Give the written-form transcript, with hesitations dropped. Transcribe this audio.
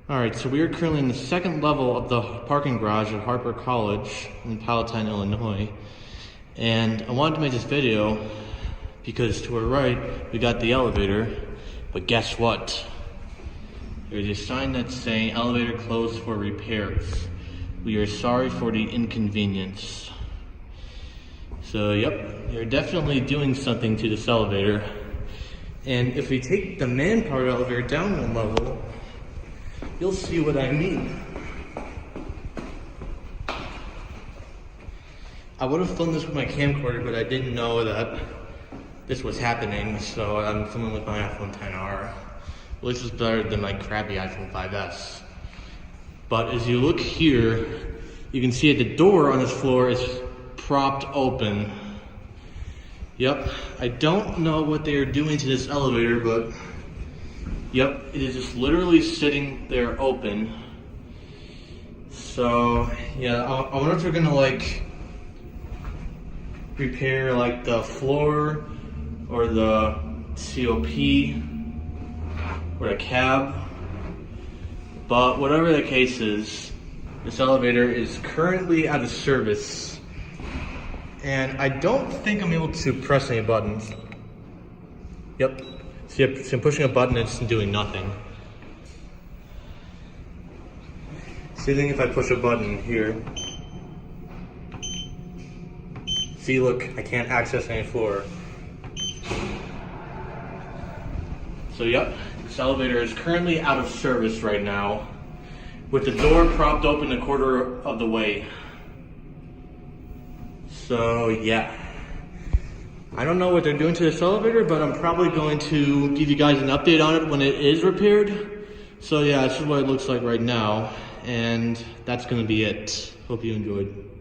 Alright, so we are currently in the second level of the parking garage at Harper College in Palatine, Illinois. And I wanted to make this video because to our right, we got the elevator, but guess what? There's a sign that's saying elevator closed for repairs. We are sorry for the inconvenience. So yep, they're definitely doing something to this elevator. And if we take the manpower elevator down one level, you'll see what I mean. I would have filmed this with my camcorder, but I didn't know that this was happening, so I'm filming with my iPhone XR. At least it's better than my crappy iPhone 5S. But as you look here, you can see that the door on this floor is propped open. Yep, I don't know what they are doing to this elevator, but yep, it is just literally sitting there open. So yeah, I wonder if they're gonna like repair like the floor or the COP or the cab. But whatever the case is, this elevator is currently out of service. And I don't think I'm able to press any buttons. Yep. See, I'm pushing a button and it's doing nothing. Same thing if I push a button here. See, look, I can't access any floor. So yep, this elevator is currently out of service right now, with the door propped open a quarter of the way. So yeah. I don't know what they're doing to this elevator, but I'm probably going to give you guys an update on it when it is repaired. So yeah, this is what it looks like right now, and that's gonna be it. Hope you enjoyed.